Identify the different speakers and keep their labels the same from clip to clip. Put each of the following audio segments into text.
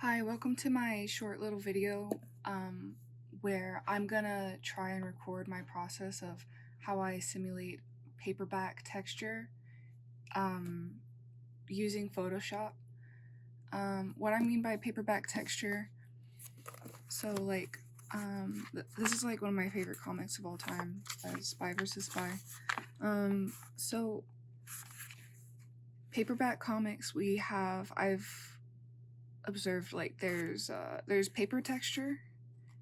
Speaker 1: Hi, welcome to my short little video where I'm gonna try and record my process of how I simulate paperback texture using Photoshop. What I mean by paperback texture, so like this is like one of my favorite comics of all time, Spy vs. Spy. So paperback comics I've observed like there's paper texture,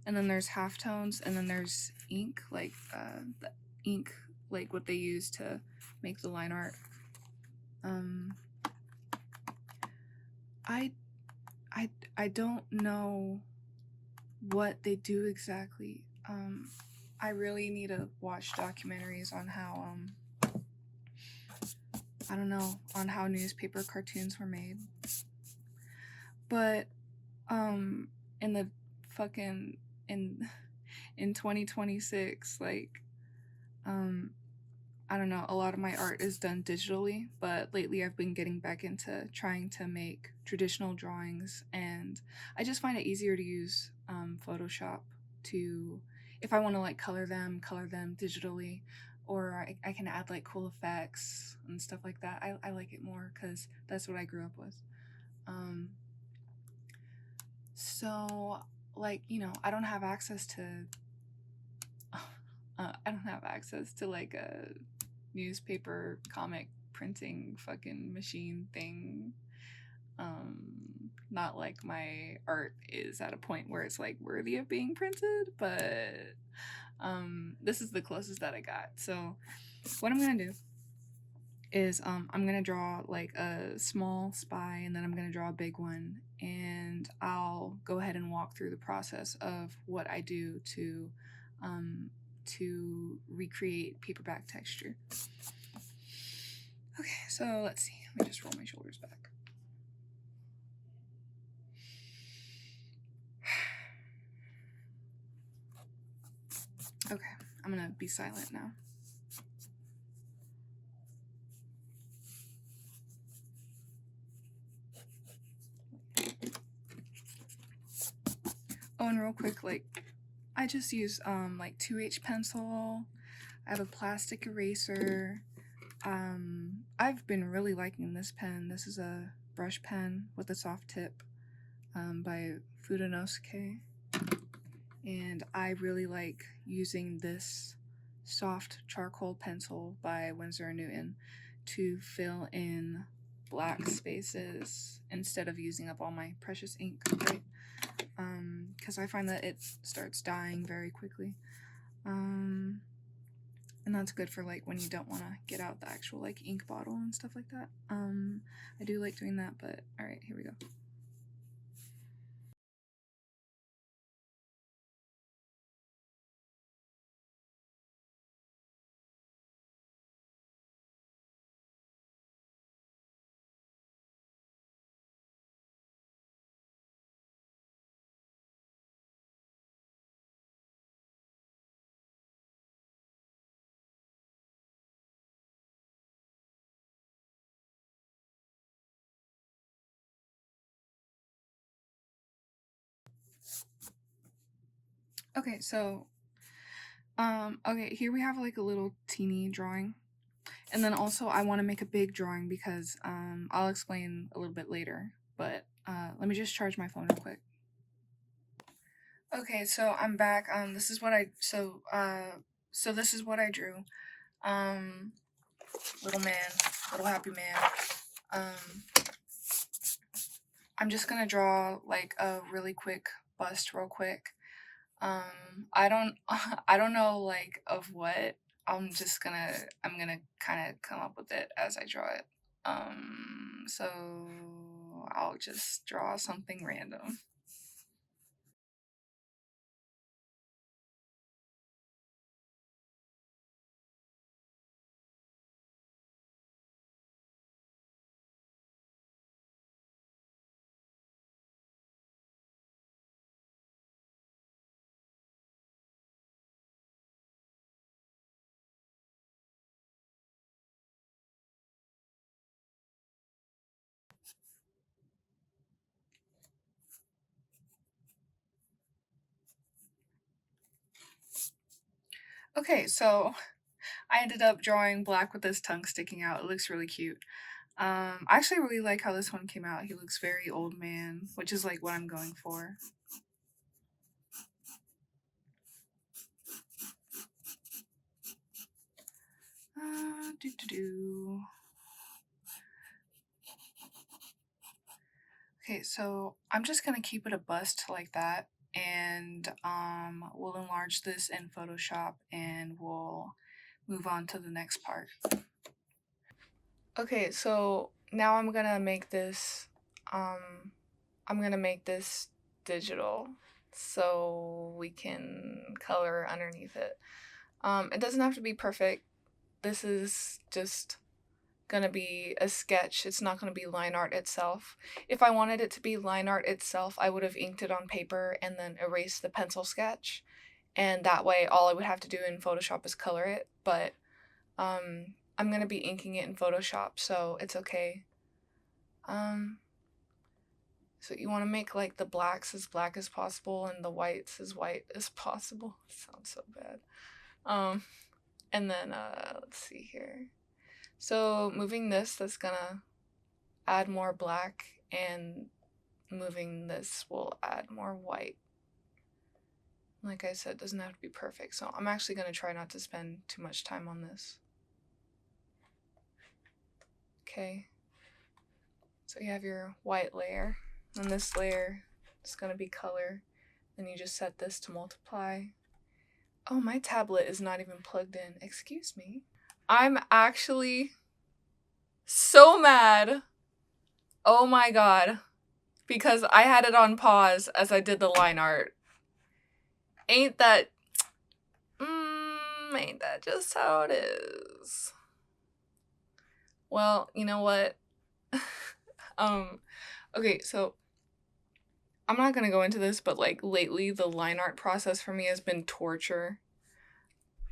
Speaker 1: and then there's halftones, and then there's ink, like the ink, like what they use to make the line art. I don't know what they do exactly. I really need to watch documentaries on how I don't know, on how newspaper cartoons were made. But in the fucking in 2026, like I don't know, a lot of my art is done digitally, but lately I've been getting back into trying to make traditional drawings, and I just find it easier to use Photoshop to, if I want to like color them digitally, or I can add like cool effects and stuff like that. I like it more because that's what I grew up with. So like, you know, I don't have access to like a newspaper comic printing fucking machine thing. Not like my art is at a point where it's like worthy of being printed, but this is the closest that I got. So what I'm gonna do is I'm gonna draw like a small spy, and then I'm gonna draw a big one, and I'll go ahead and walk through the process of what I do to recreate paperback texture. Okay, so let's see. Let me just roll my shoulders back. Okay, I'm gonna be silent now. Oh, and real quick, like, I just use like 2H pencil. I have a plastic eraser. I've been really liking this pen. This is a brush pen with a soft tip by Fudenosuke. And I really like using this soft charcoal pencil by Winsor & Newton to fill in black spaces instead of using up all my precious ink, right? Because I find that it starts dying very quickly. And that's good for like when you don't want to get out the actual like ink bottle and stuff like that. I do like doing that, but all right, here we go. Okay, so okay, here we have like a little teeny drawing. And then also I want to make a big drawing because I'll explain a little bit later, but let me just charge my phone real quick. Okay, so I'm back. This is what I this is what I drew. Little man, little happy man. I'm just gonna draw like a really quick bust real quick. I don't I don't know like of what. I'm gonna kind of come up with it as I draw it. So I'll just draw something random. Okay, so I ended up drawing black with his tongue sticking out. It looks really cute. I actually really like how this one came out. He looks very old man, which is like what I'm going for. Do. Okay, so I'm just gonna keep it a bust like that, and we'll enlarge this in Photoshop, and we'll move on to the next part. Okay, so now I'm gonna make this digital so we can color underneath it. It doesn't have to be perfect. This is just gonna be a sketch. It's not gonna be line art itself. If I wanted it to be line art itself, I would have inked it on paper and then erased the pencil sketch. And that way all I would have to do in Photoshop is color it. But I'm gonna be inking it in Photoshop, so it's okay. So you want to make like the blacks as black as possible and the whites as white as possible. Sounds so bad. And then let's see here. So moving this, that's gonna add more black, and moving this will add more white. Like I said, it doesn't have to be perfect, so I'm actually gonna try not to spend too much time on this. Okay. So you have your white layer, and this layer is gonna be color. Then you just set this to multiply. Oh, my tablet is not even plugged in. Excuse me. I'm actually so mad. Oh my god. Because I had it on pause as I did the line art. Ain't that just how it is? Well, you know what? Okay, so I'm not gonna go into this, but like lately the line art process for me has been torture.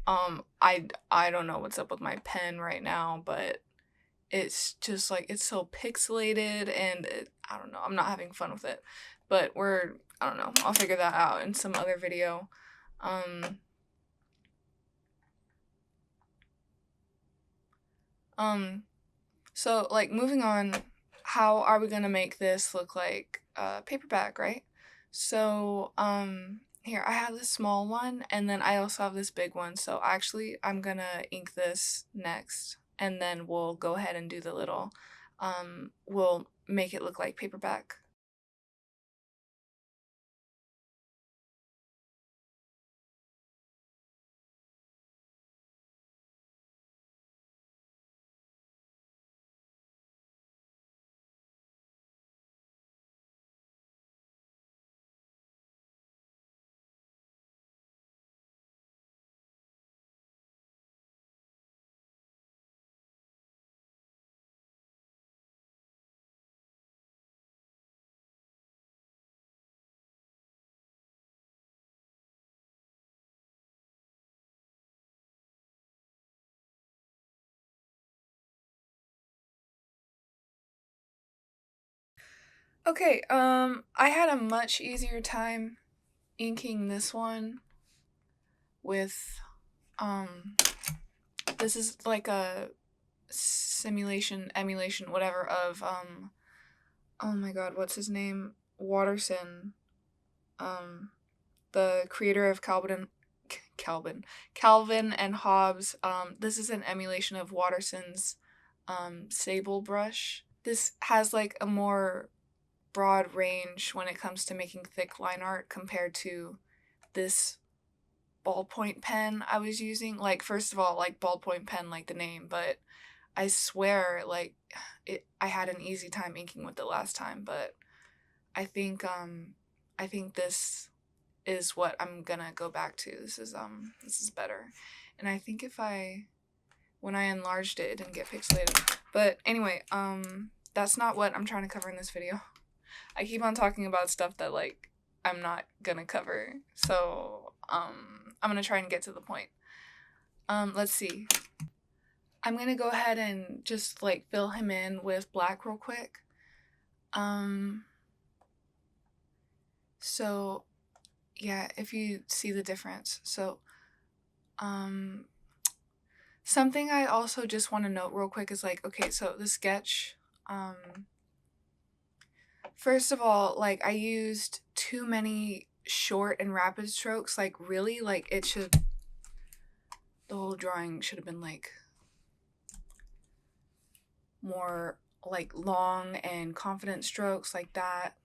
Speaker 1: I don't know what's up with my pen right now, but it's just like it's so pixelated, and I don't know, I'm not having fun with it. But I don't know, I'll figure that out in some other video. So like moving on, how are we gonna make this look like a paperback, right? So here I have this small one, and then I also have this big one. So actually I'm gonna ink this next, and then we'll go ahead and do the little we'll make it look like paperback. Okay, I had a much easier time inking this one with this is like a emulation, whatever, of oh my god, what's his name? Watterson, the creator of Calvin and Hobbes. This is an emulation of Watterson's sable brush. This has like a more broad range when it comes to making thick line art compared to this ballpoint pen I was using. Like, first of all, like ballpoint pen, like the name, but I swear, like, I had an easy time inking with it last time, but I think this is what I'm gonna go back to. This is better. And I think when I enlarged it, it didn't get pixelated. But anyway, that's not what I'm trying to cover in this video. I keep on talking about stuff that, like, I'm not gonna cover. So, I'm gonna try and get to the point. Let's see. I'm gonna go ahead and just, like, fill him in with black real quick. So, yeah, if you see the difference. So, Something I also just want to note real quick is like, okay, so the sketch, first of all, like I used too many short and rapid strokes. Like really, like the whole drawing should have been like more like long and confident strokes like that.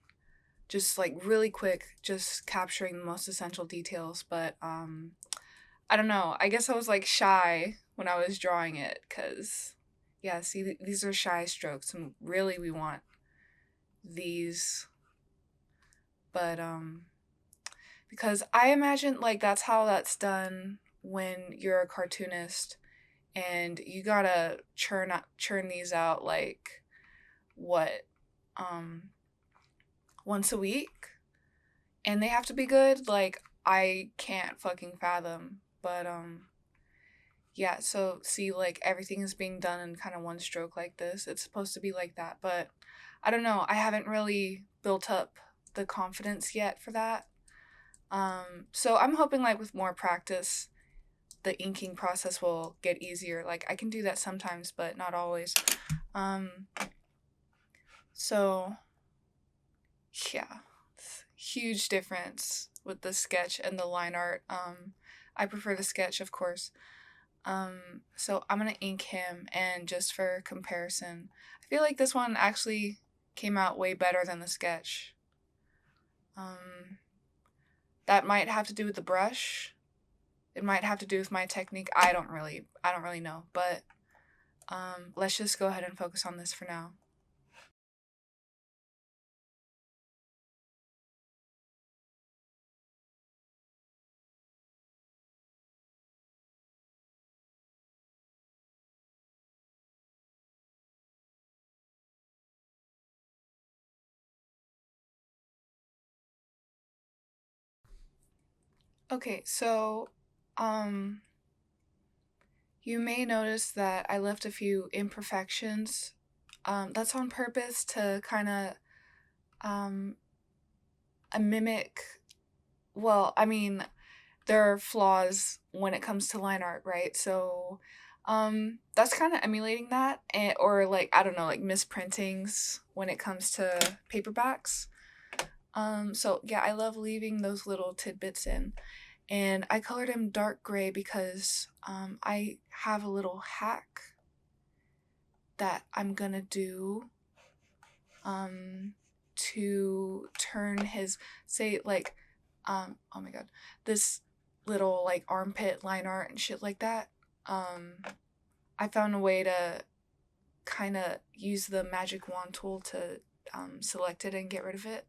Speaker 1: Just like really quick, just capturing the most essential details. But I don't know. I guess I was like shy when I was drawing it because, yeah, see, these are shy strokes, and really we want these. But because I imagine like that's how that's done when you're a cartoonist, and you gotta churn these out like what, once a week, and they have to be good. Like I can't fucking fathom. But yeah, so see, like everything is being done in kind of one stroke like this. It's supposed to be like that, but I don't know. I haven't really built up the confidence yet for that. So I'm hoping like with more practice, the inking process will get easier. Like I can do that sometimes, but not always. So yeah, huge difference with the sketch and the line art. I prefer the sketch, of course. So I'm gonna ink him, and just for comparison, I feel like this one actually came out way better than the sketch. That might have to do with the brush. It might have to do with my technique. I don't really know, but let's just go ahead and focus on this for now. Okay, so you may notice that I left a few imperfections. That's on purpose to kind of mimic. Well, I mean, there are flaws when it comes to line art, right? So that's kind of emulating that, or like I don't know, like misprintings when it comes to paperbacks. So yeah, I love leaving those little tidbits in. And I colored him dark gray because I have a little hack that I'm gonna do to turn his, say, like, oh my god, this little like armpit line art and shit like that. I found a way to kind of use the magic wand tool to select it and get rid of it.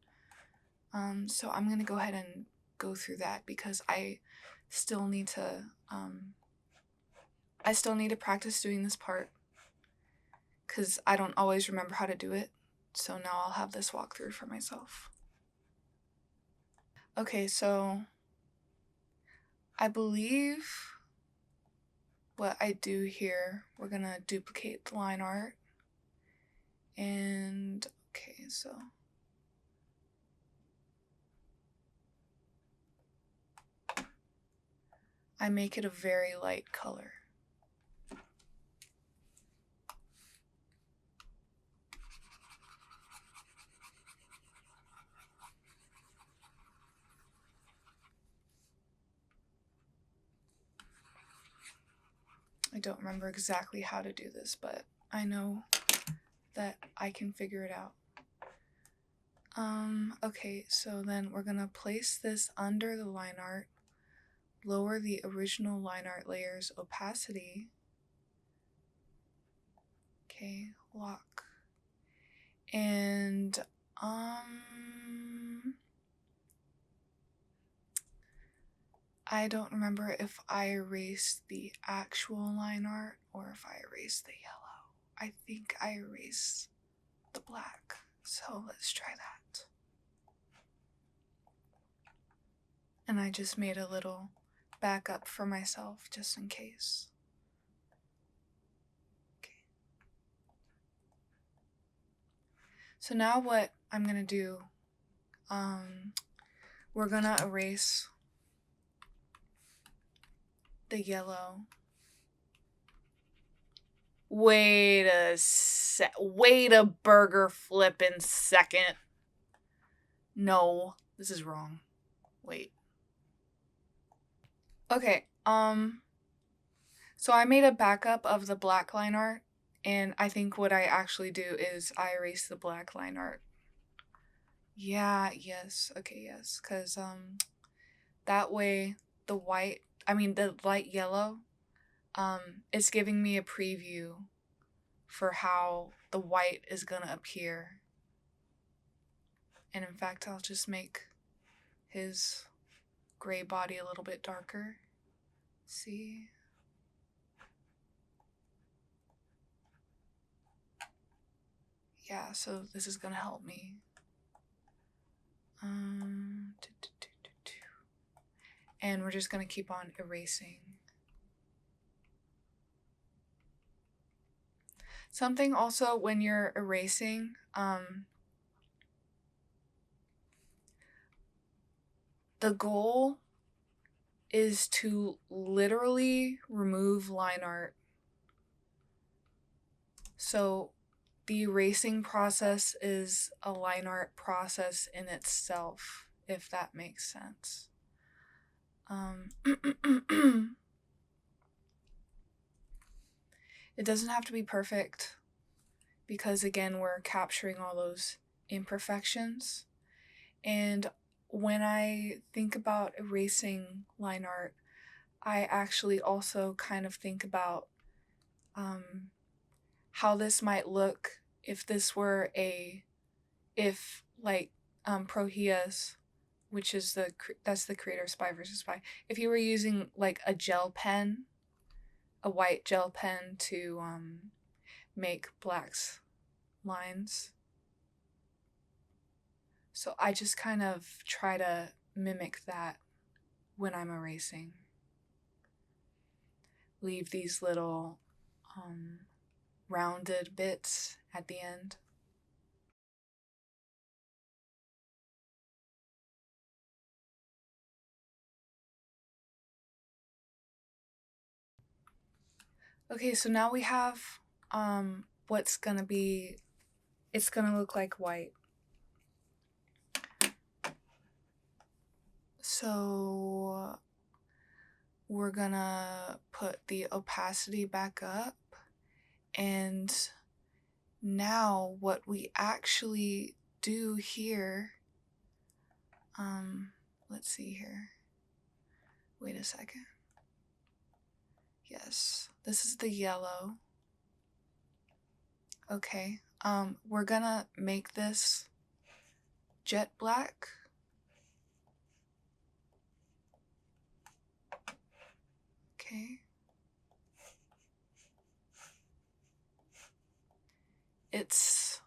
Speaker 1: So I'm gonna go ahead and go through that because I still need to practice doing this part because I don't always remember how to do it. So now I'll have this walkthrough for myself. Okay, so I believe what I do here, we're gonna duplicate the line art. And okay, so I make it a very light color. I don't remember exactly how to do this, but I know that I can figure it out. Okay, so then we're gonna place this under the line art, lower the original line art layer's opacity. Okay, lock. And I don't remember if I erased the actual line art or if I erased the yellow. I think I erased the black. So let's try that. And I just made a little backup for myself just in case. Okay. So now what I'm gonna do, we're gonna erase the yellow. Wait a burger flippin' second. No, this is wrong. Wait. Okay, so I made a backup of the black line art, and I think what I actually do is I erase the black line art. Yeah, yes, okay, yes, because that way the light yellow, is giving me a preview for how the white is gonna appear. And in fact, I'll just make his gray body a little bit darker. See? Yeah, so this is gonna help me. And we're just gonna keep on erasing. Something also when you're erasing, the goal is to literally remove line art. So the erasing process is a line art process in itself, if that makes sense. It doesn't have to be perfect because, again, we're capturing all those imperfections. And when I think about erasing line art, I actually also kind of think about how this might look if this were Prohias, which is that's the creator of Spy vs. Spy. If you were using like a gel pen, a white gel pen to make black's lines. So I just kind of try to mimic that when I'm erasing. Leave these little rounded bits at the end. Okay, so now we have what's gonna be, it's gonna look like white. So we're gonna put the opacity back up, and now what we actually do here, let's see here. Wait a second. Yes, this is the yellow. Okay, we're gonna make this jet black. Okay. It's,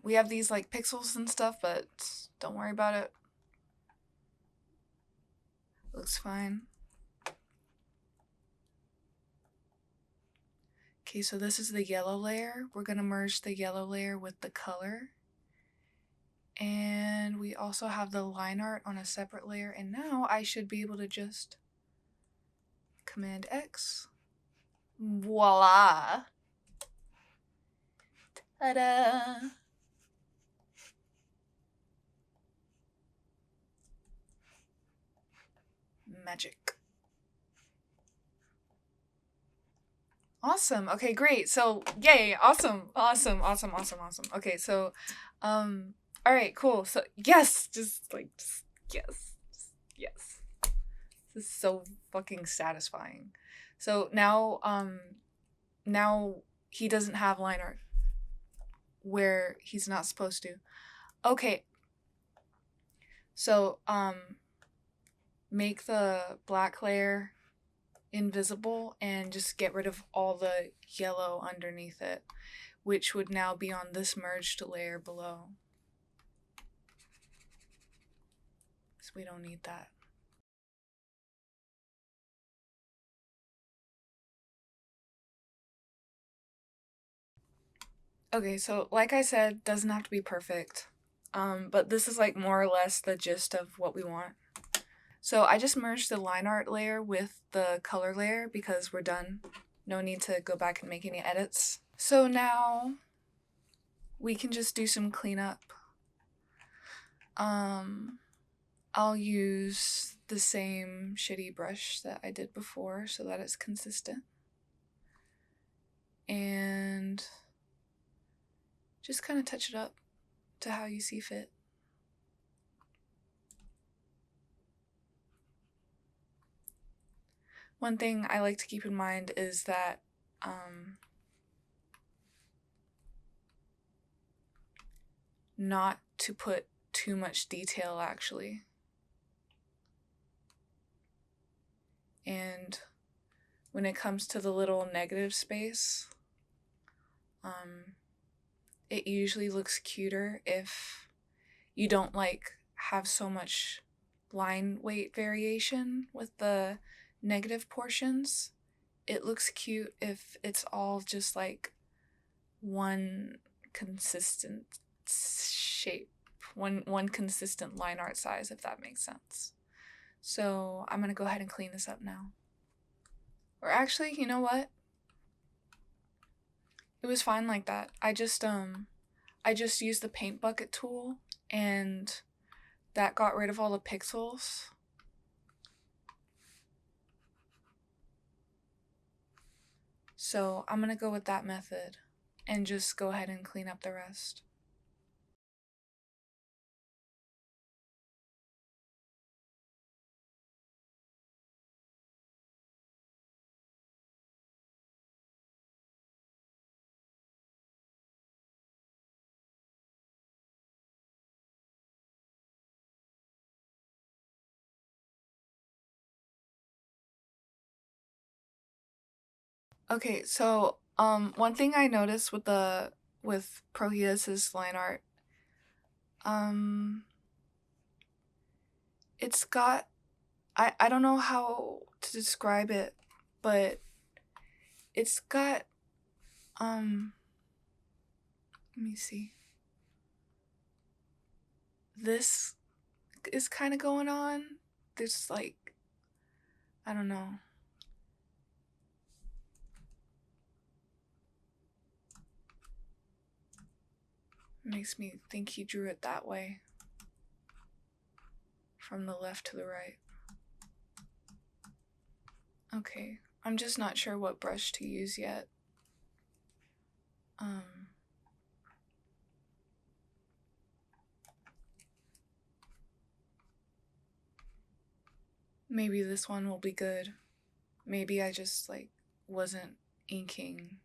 Speaker 1: we have these like pixels and stuff, but don't worry about it. Looks fine. Okay, so this is the yellow layer. We're gonna merge the yellow layer with the color. And we also have the line art on a separate layer. And now I should be able to just Command X. Voila. Ta-da. Magic. Awesome. Okay, great. So, yay. Awesome. Okay, so, all right, cool. So, yes. Yes. This is so fucking satisfying. So now, now he doesn't have line art where he's not supposed to. Okay. So, make the black layer invisible and just get rid of all the yellow underneath it, which would now be on this merged layer below. So we don't need that. Okay, so like I said, doesn't have to be perfect, but this is like more or less the gist of what we want. So I just merged the line art layer with the color layer because we're done. No need to go back and make any edits. So now we can just do some cleanup. I'll use the same shitty brush that I did before so that it's consistent. And just kind of touch it up to how you see fit. One thing I like to keep in mind is that not to put too much detail actually. And when it comes to the little negative space, it usually looks cuter if you don't like have so much line weight variation with the negative portions. It looks cute if it's all just like one consistent shape, one consistent line art size, if that makes sense. So I'm gonna go ahead and clean this up now. Or actually, you know what? It was fine like that. I just used the paint bucket tool and that got rid of all the pixels. So I'm gonna go with that method and just go ahead and clean up the rest. Okay, so one thing I noticed with Prohias' line art, it's got, I don't know how to describe it, but it's got let me see. This is kind of going on. There's like, I don't know. Makes me think he drew it that way. From the left to the right. Okay, I'm just not sure what brush to use yet. Maybe this one will be good. Maybe I just like wasn't inking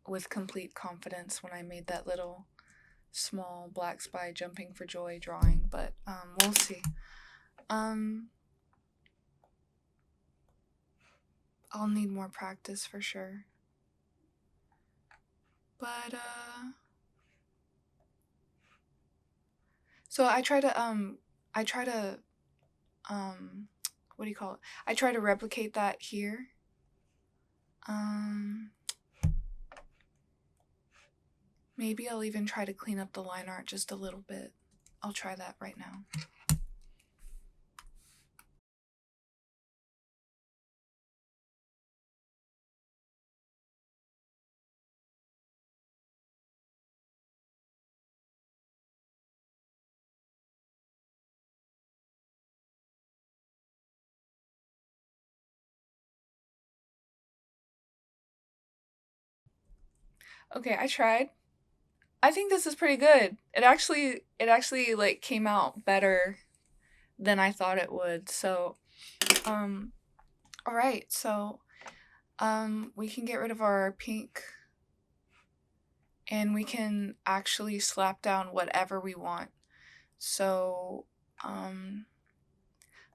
Speaker 1: with complete confidence when I made that little small black spy jumping for joy drawing, but we'll see. I'll need more practice for sure. But so I try to what do you call it? I try to replicate that here. Maybe I'll even try to clean up the line art just a little bit. I'll try that right now. Okay, I tried. I think this is pretty good. It actually like came out better than I thought it would. So, all right. So, we can get rid of our pink and we can actually slap down whatever we want. So,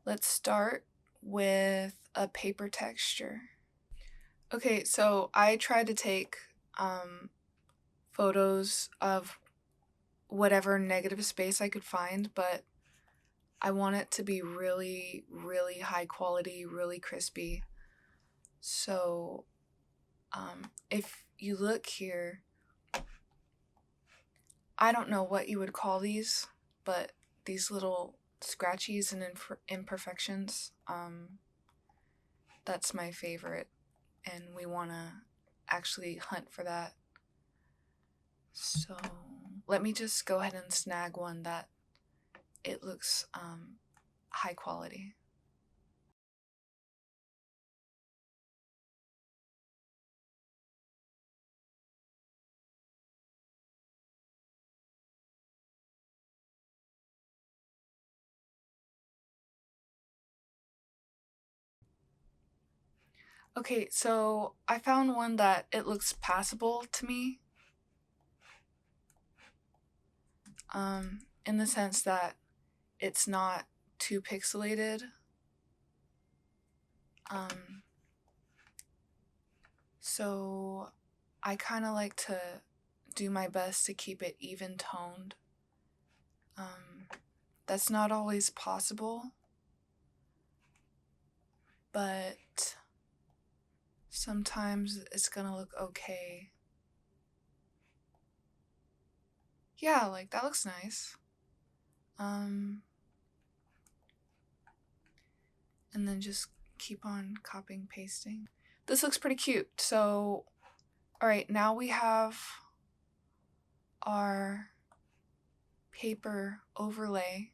Speaker 1: let's start with a paper texture. Okay, so I tried to take photos of whatever negative space I could find, but I want it to be really, really high quality, really crispy. So if you look here, I don't know what you would call these, but these little scratchies and imperfections. That's my favorite, and we want to actually hunt for that. So let me just go ahead and snag one that it looks high quality. Okay, so I found one that it looks passable to me. In the sense that it's not too pixelated. So I kind of like to do my best to keep it even toned. That's not always possible, but sometimes it's gonna look okay. Yeah, like that looks nice. And then just keep on copying, pasting. This looks pretty cute. So, all right, now we have our paper overlay.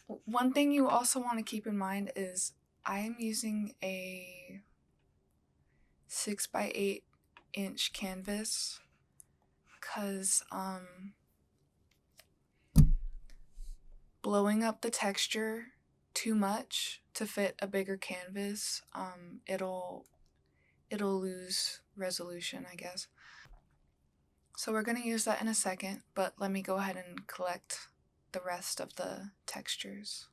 Speaker 1: One thing you also want to keep in mind is I am using a 6x8 inch canvas because blowing up the texture too much to fit a bigger canvas, it'll lose resolution, I guess. So we're going to use that in a second, but let me go ahead and collect the rest of the textures.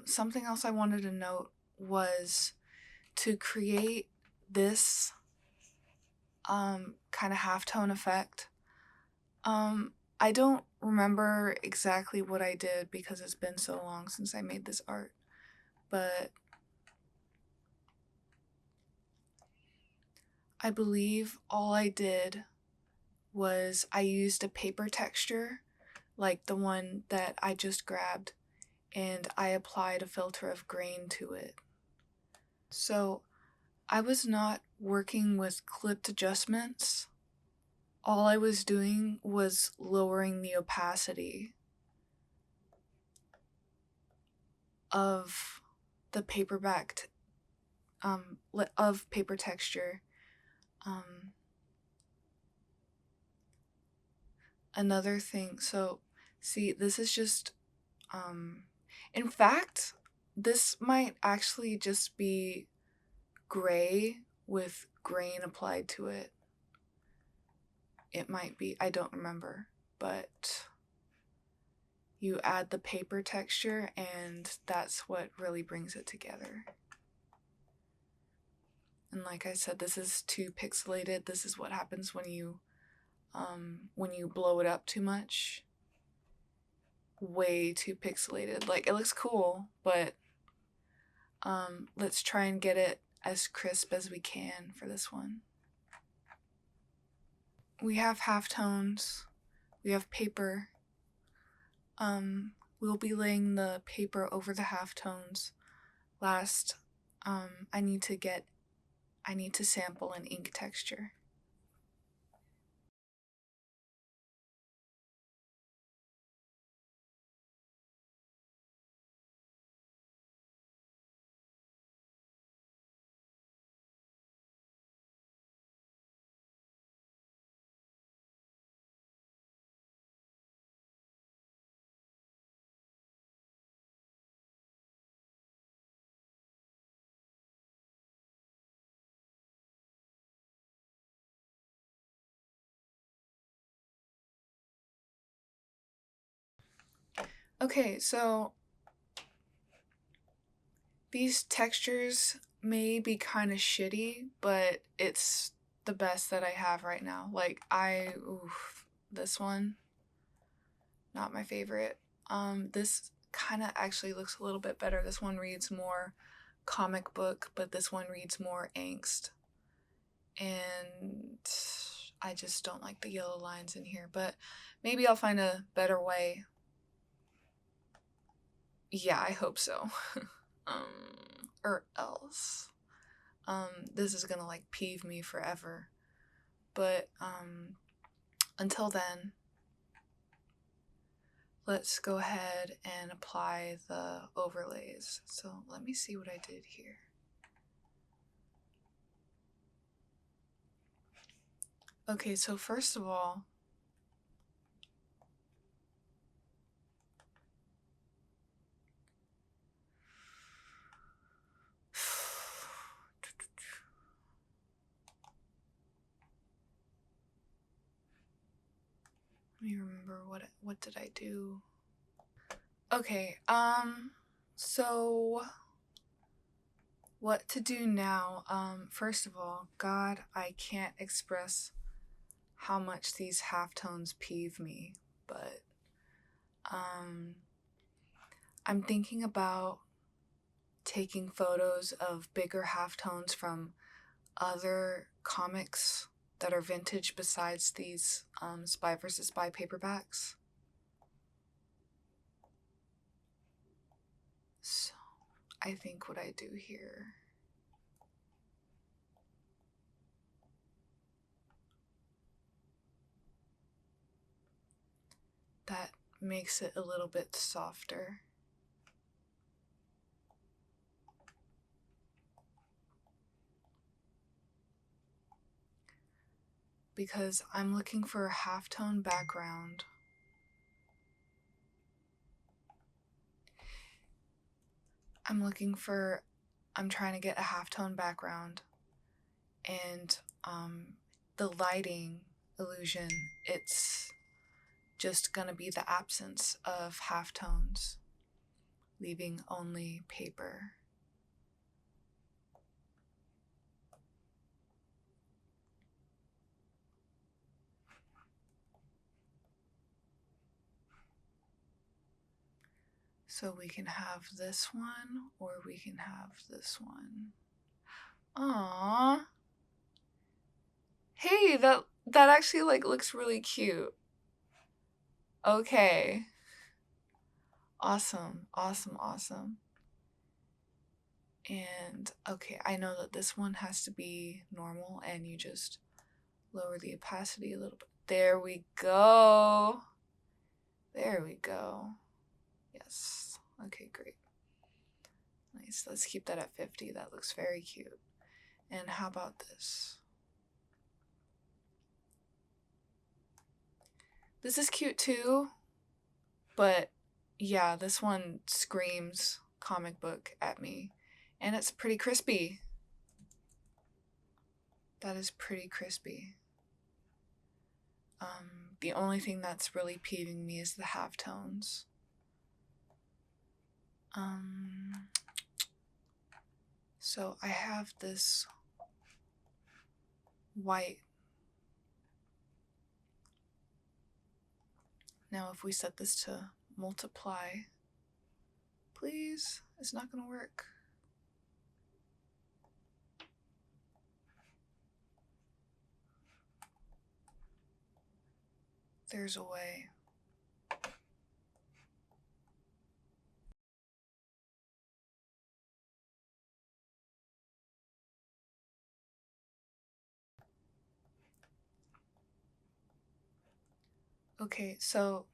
Speaker 1: Something else I wanted to note was to create this kind of halftone effect. I don't remember exactly what I did because it's been so long since I made this art, but I believe all I did was I used a paper texture like the one that I just grabbed, and I applied a filter of grain to it. So I was not working with clipped adjustments. All I was doing was lowering the opacity of the paperback of paper texture. Another thing, so see, this is just in fact, this might actually just be gray with grain applied to it. It might be, I don't remember, but you add the paper texture and that's what really brings it together. And like I said, this is too pixelated. This is what happens when you blow it up too much. Way too pixelated. Like, it looks cool, but let's try and get it as crisp as we can for this one. We have halftones. We have paper. We'll be laying the paper over the halftones. Last, I need to sample an ink texture. Okay, so these textures may be kind of shitty, but it's the best that I have right now. Like, this one, not my favorite. This kind of actually looks a little bit better. This one reads more comic book, but this one reads more angst. And I just don't like the yellow lines in here, but maybe I'll find a better way. Yeah, I hope so. Or else. This is gonna like peeve me forever. But until then, let's go ahead and apply the overlays. So let me see what I did here. Okay, so first of all, let me remember what did I do? Okay, so what to do now? First of all, God, I can't express how much these halftones peeve me, but I'm thinking about taking photos of bigger halftones from other comics that are vintage besides these Spy vs. Spy paperbacks. So I think what I do here, that makes it a little bit softer. Because I'm looking for a halftone background. I'm trying to get a halftone background, and the lighting illusion, it's just gonna be the absence of halftones, leaving only paper. So we can have this one, or we can have this one. Aww. Hey, that actually like looks really cute. Okay. Awesome, awesome, awesome. And okay, I know that this one has to be normal, and you just lower the opacity a little bit. There we go. There we go. Yes. Okay, great. Nice. Let's keep that at 50. That looks very cute. And how about this? This is cute too, but yeah, this one screams comic book at me. And it's pretty crispy. That is pretty crispy. The only thing that's really peeving me is the halftones. So I have this white. Now if we set this to multiply, please, it's not gonna work. There's a way. Okay, so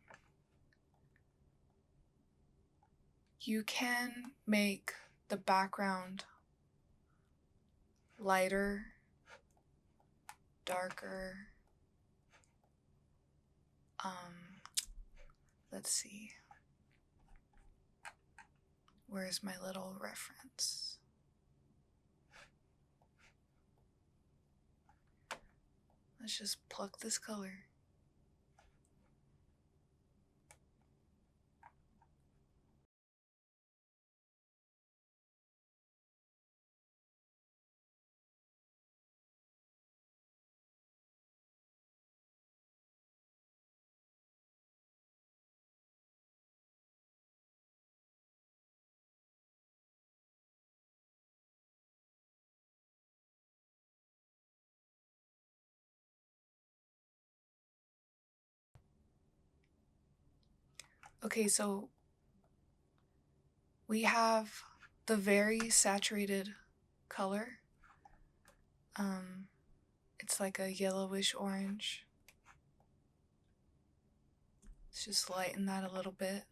Speaker 1: you can make the background lighter, darker. Let's see. Where's my little reference? Let's just pluck this color. Okay, so we have the very saturated color. It's like a yellowish orange. Let's just lighten that a little bit.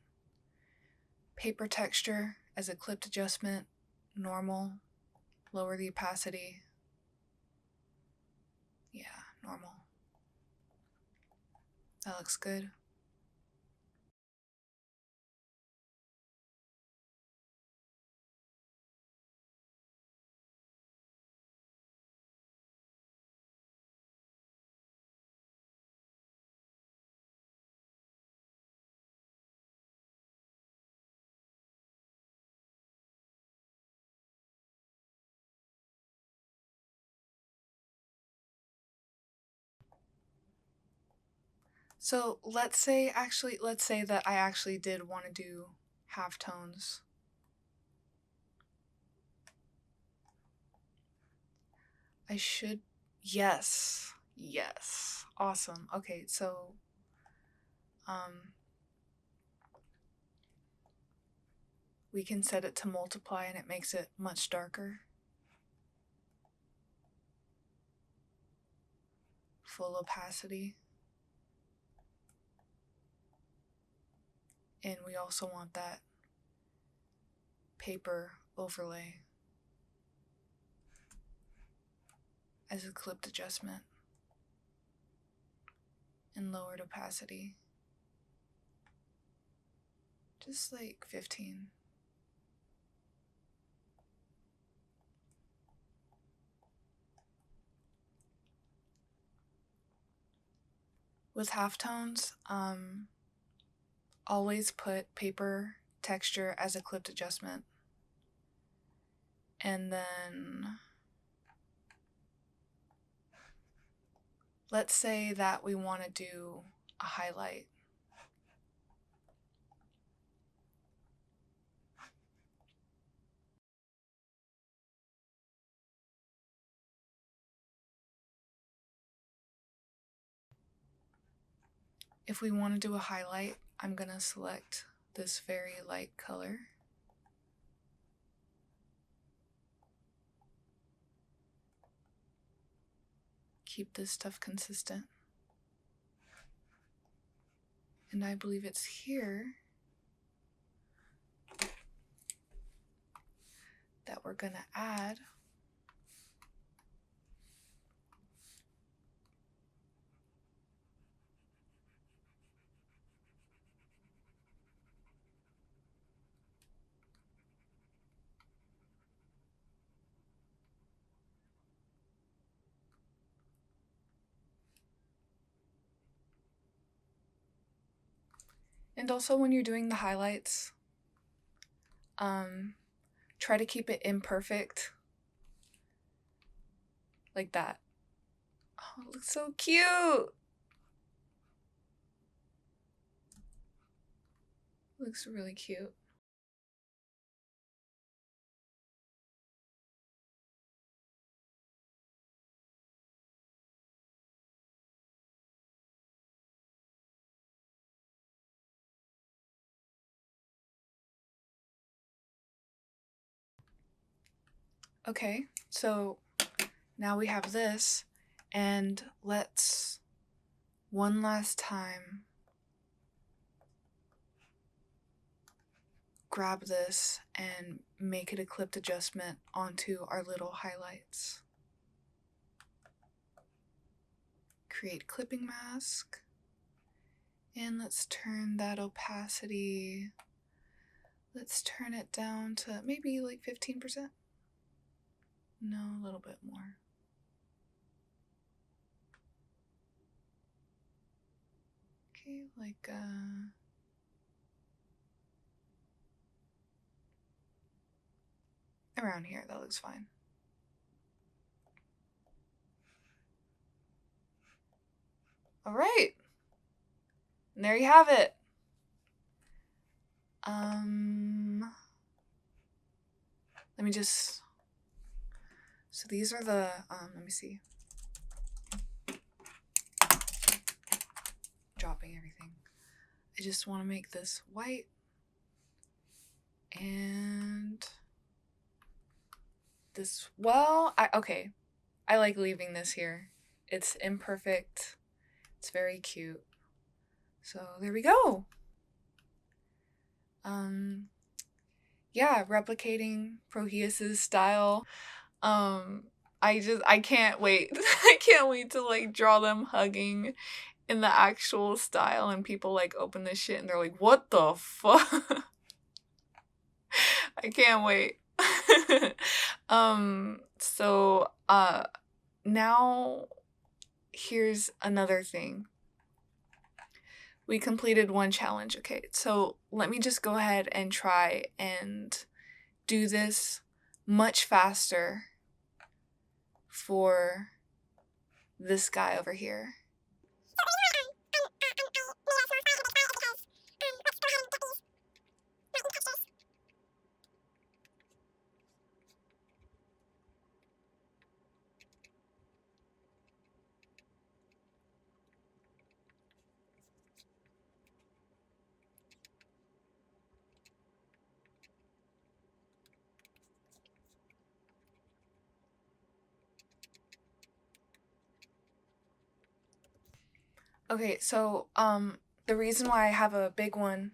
Speaker 1: Paper texture as a clipped adjustment, normal. Lower the opacity. Yeah, normal. That looks good. So let's say that I actually did want to do halftones. I should, yes, awesome. Okay, so we can set it to multiply and it makes it much darker. Full opacity. And we also want that paper overlay as a clipped adjustment and lowered opacity. Just like 15. With halftones, always put paper texture as a clipped adjustment. And then let's say that we want to do a highlight. If we want to do a highlight, I'm going to select this very light color. Keep this stuff consistent. And I believe it's here that we're going to add And also when you're doing the highlights, try to keep it imperfect. Like that. Oh, it looks so cute! Looks really cute. Okay, so now we have this, and let's one last time grab this and make it a clipped adjustment onto our little highlights. Create clipping mask, and let's turn that opacity, let's turn it down to maybe like 15%. No, a little bit more. Okay, like around here, that looks fine. All right, and there you have it. Let me just, so these are the, let me see. Dropping everything. I just want to make this white, and this, well, okay, I like leaving this here. It's imperfect, it's very cute. So there we go. Yeah, replicating Prohias's style. I can't wait. I can't wait to like draw them hugging in the actual style, and people like open this shit and they're like, what the fuck? I can't wait. So now here's another thing. We completed one challenge. Okay, so let me just go ahead and try and do this much faster for this guy over here. Okay, so the reason why I have a big one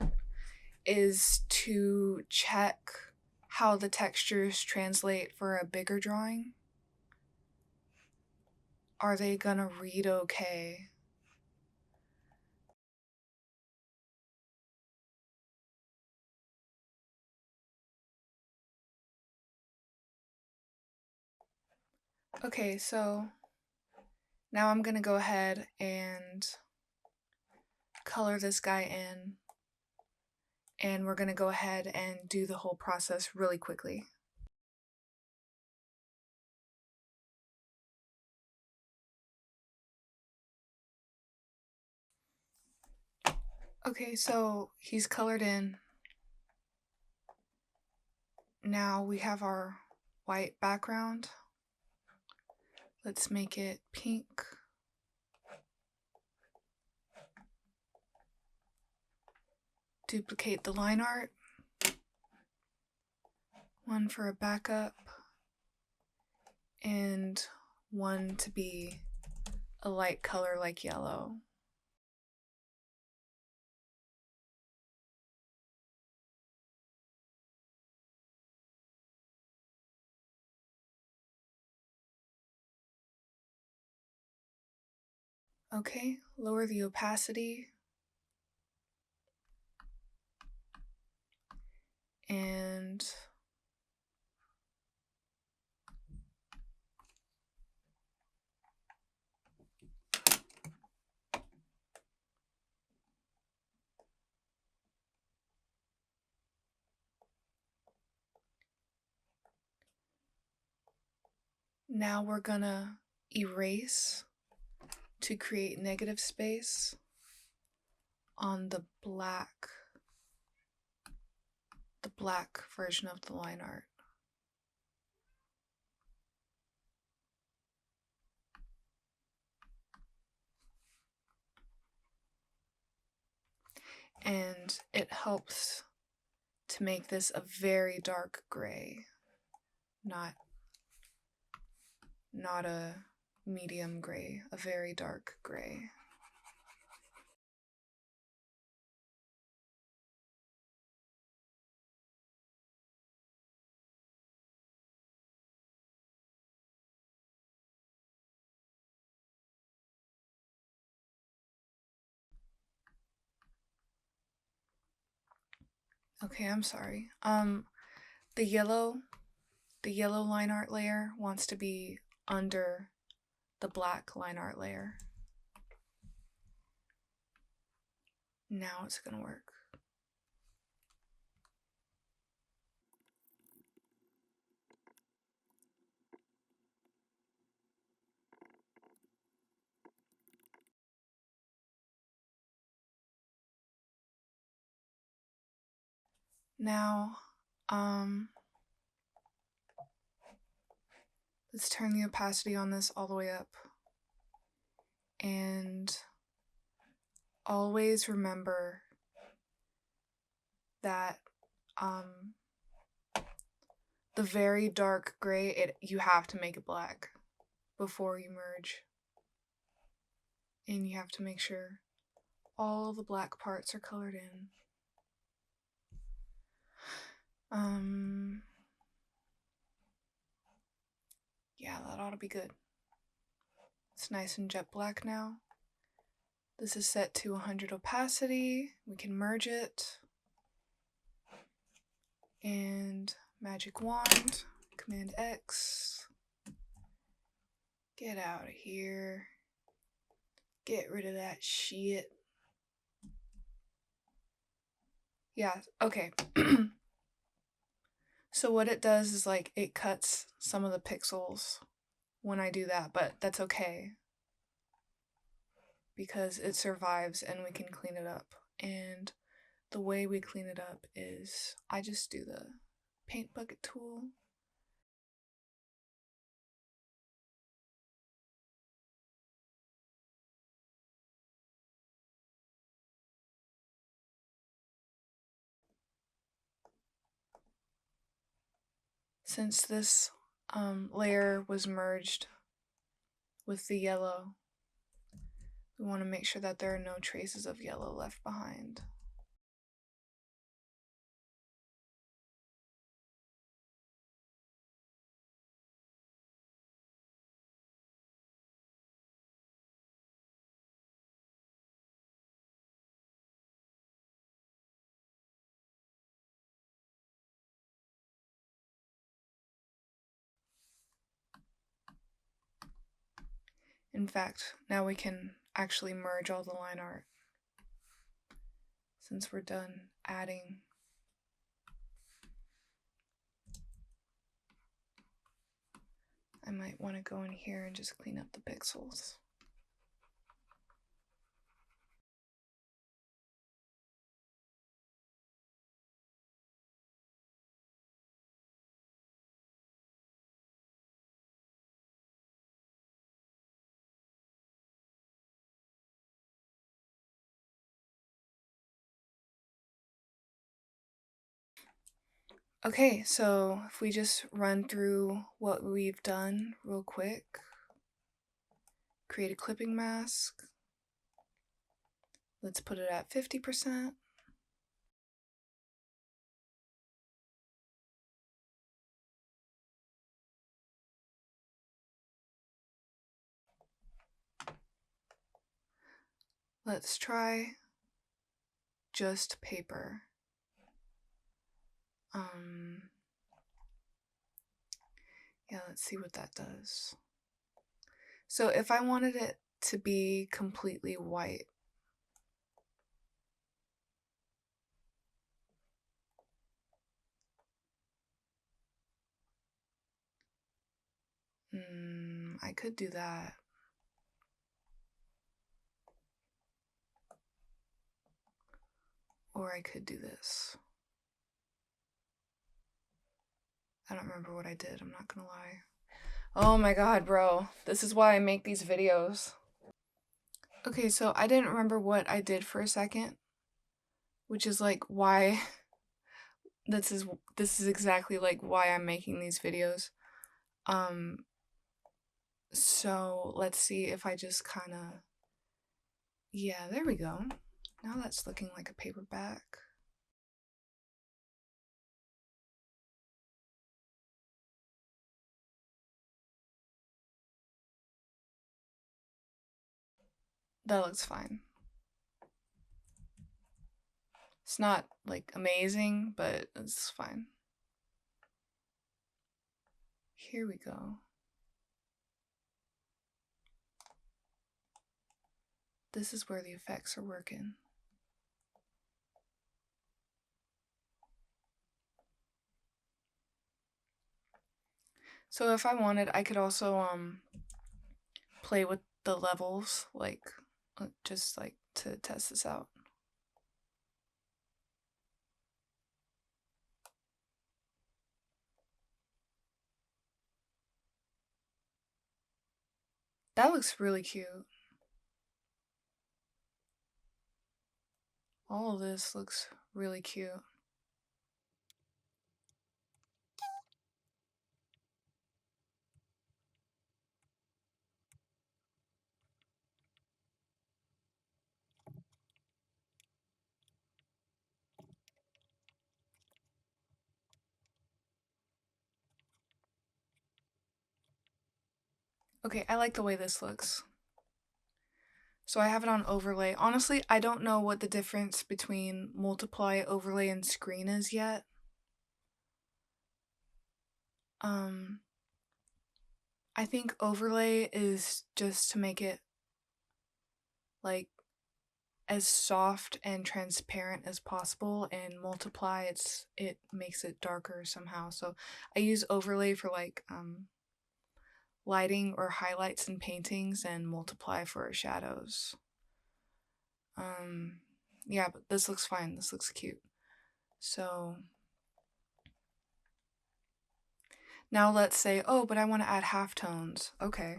Speaker 1: is to check how the textures translate for a bigger drawing. Are they gonna read okay? Okay, so now I'm gonna go ahead and color this guy in, and we're gonna go ahead and do the whole process really quickly. Okay, so he's colored in. Now we have our white background. Let's make it pink. Duplicate the line art. One for a backup, and one to be a light color like yellow. Okay, lower the opacity. And now we're gonna erase to create negative space on the black version of the line art. And it helps to make this a very dark gray, not a medium gray, a very dark gray. Okay, I'm sorry. The yellow line art layer wants to be under the black line art layer. Now it's gonna work. Now, let's turn the opacity on this all the way up. And always remember that the very dark gray, you have to make it black before you merge. And you have to make sure all the black parts are colored in. Yeah, that ought to be good. It's nice and jet black now. This is set to 100 opacity. We can merge it. And magic wand, Command X. Get out of here. Get rid of that shit. Yeah, okay. So what it does is like it cuts some of the pixels when I do that, but that's okay because it survives and we can clean it up. And the way we clean it up is I just do the paint bucket tool. Since this layer was merged with the yellow, we want to make sure that there are no traces of yellow left behind. In fact, now we can actually merge all the line art since we're done adding. I might want to go in here and just clean up the pixels. Okay, so if we just run through what we've done real quick. Create a clipping mask. Let's put it at 50%. Let's try just paper. Yeah, let's see what that does. So if I wanted it to be completely white, I could do that. Or I could do this. I don't remember what I did, I'm not gonna lie. Oh my god, bro. This is why I make these videos. Okay, so I didn't remember what I did for a second, which is like why this is exactly like why I'm making these videos. So let's see if I just kind of, yeah, there we go. Now that's looking like a paperback. That looks fine. It's not like amazing, but it's fine. Here we go. This is where the effects are working. So if I wanted, I could also play with the levels, like just like to test this out. That looks really cute. All of this looks really cute. Okay, I like the way this looks. So I have it on overlay. Honestly, I don't know what the difference between multiply, overlay, and screen is yet. I think overlay is just to make it like as soft and transparent as possible, and multiply it makes it darker somehow. So I use overlay for like lighting or highlights in paintings, and multiply for shadows. Yeah, but this looks fine. This looks cute. So now let's say, oh, but I want to add halftones. Okay.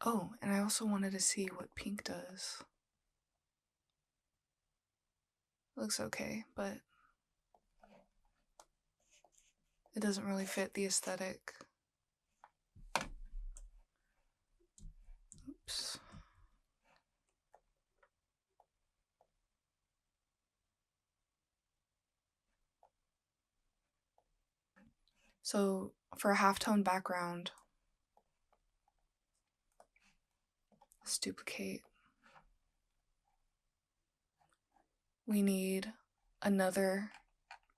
Speaker 1: Oh, and I also wanted to see what pink does. Looks okay, but it doesn't really fit the aesthetic. Oops. So for a halftone background, let's duplicate. We need another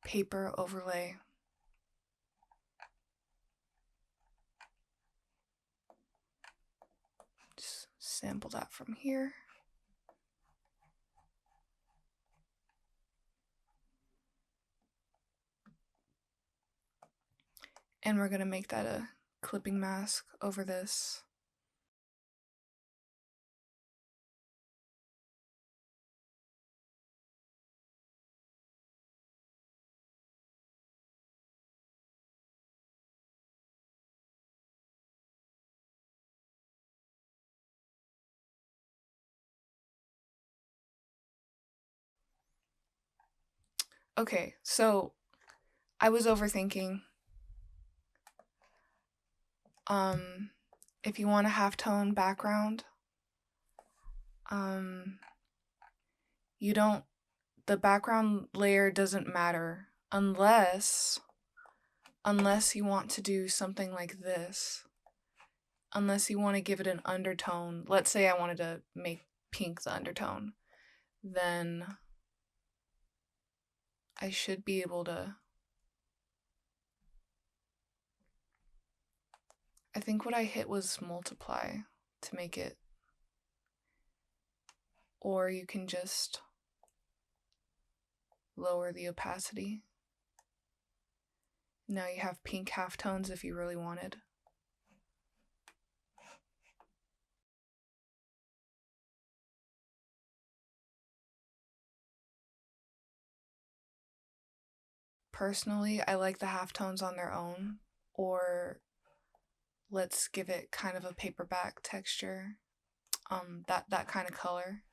Speaker 1: paper overlay. Just sample that from here. And we're going to make that a clipping mask over this. Okay, so I was overthinking. If you want a halftone background, the background layer doesn't matter unless you want to do something like this. Unless you want to give it an undertone. Let's say I wanted to make pink the undertone. Then I should be able to... I think what I hit was multiply to make it. Or you can just lower the opacity. Now you have pink halftones if you really wanted. Personally, I like the halftones on their own, or let's give it kind of a paperback texture, that kind of color.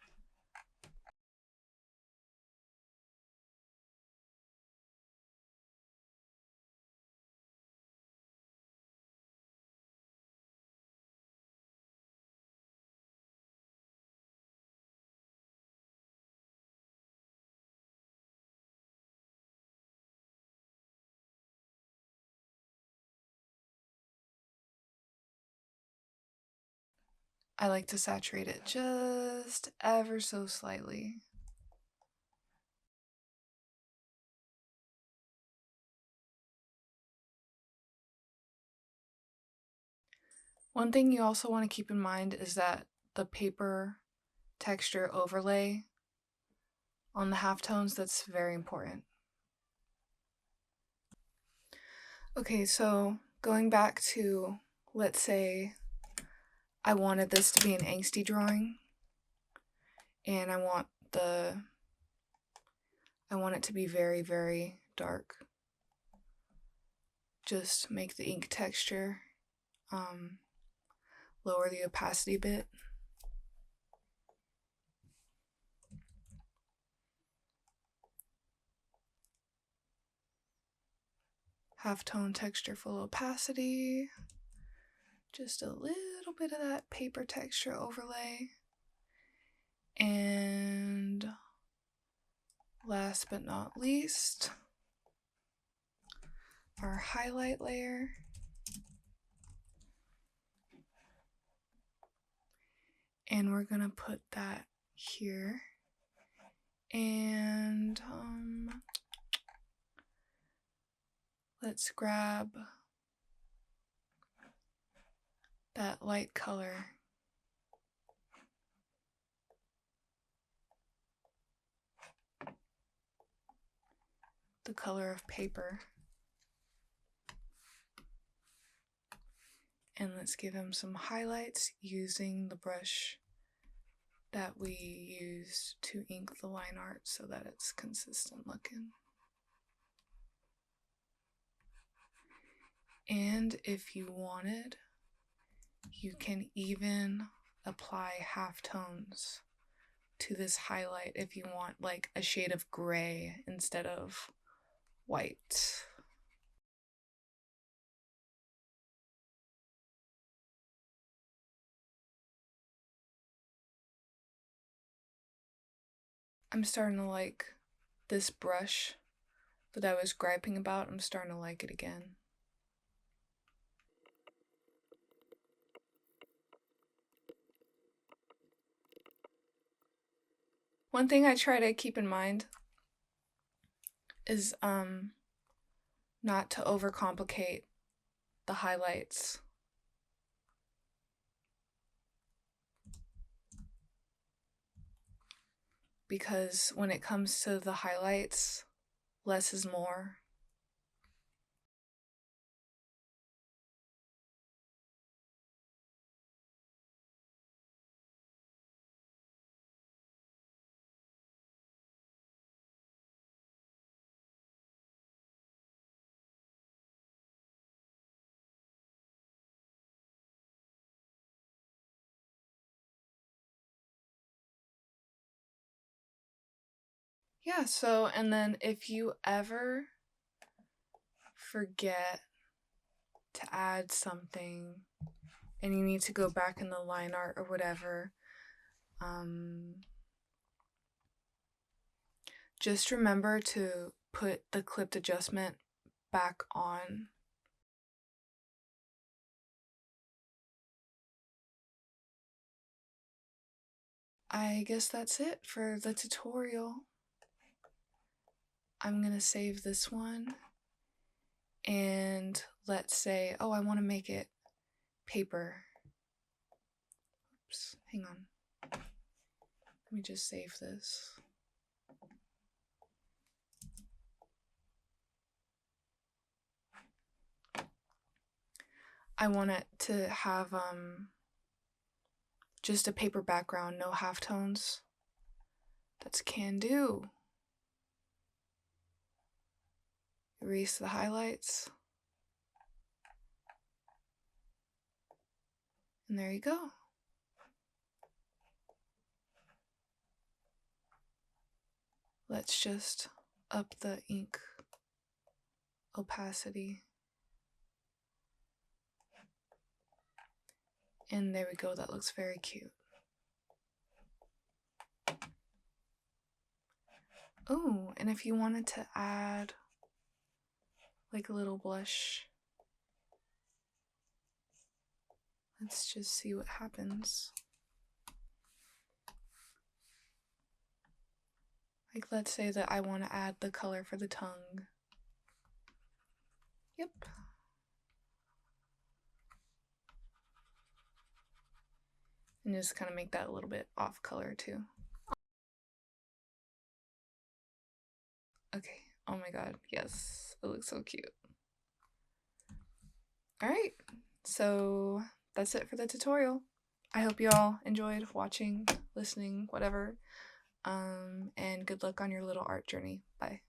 Speaker 1: I like to saturate it just ever so slightly. One thing you also want to keep in mind is that the paper texture overlay on the halftones, that's very important. Okay, so going back to, let's say I wanted this to be an angsty drawing, and I want it to be very, very dark. Just make the ink texture, lower the opacity a bit. Halftone texture, full opacity. Just a little bit of that paper texture overlay. And last but not least, our highlight layer. And we're gonna put that here. And let's grab that light color. The color of paper. And let's give him some highlights using the brush that we used to ink the line art so that it's consistent looking. And if you wanted, you can even apply halftones to this highlight if you want like a shade of gray instead of white. I'm starting to like this brush that I was griping about. I'm starting to like it again. One thing I try to keep in mind is not to overcomplicate the highlights. Because when it comes to the highlights, less is more. Yeah, so, and then if you ever forget to add something and you need to go back in the line art or whatever, just remember to put the clipped adjustment back on. I guess that's it for the tutorial. I'm gonna save this one, and let's say, oh, I want to make it paper. Oops, hang on. Let me just save this. I want it to have just a paper background, no halftones. That's can do. Erase the highlights. And there you go. Let's just up the ink opacity. And there we go, that looks very cute. Oh, and if you wanted to add like a little blush, let's just see what happens. Like, let's say that I want to add the color for the tongue. Yep. And just kind of make that a little bit off color too. Okay, oh my god, yes, it looks so cute. Alright, so that's it for the tutorial. I hope you all enjoyed watching, listening, whatever. And good luck on your little art journey. Bye.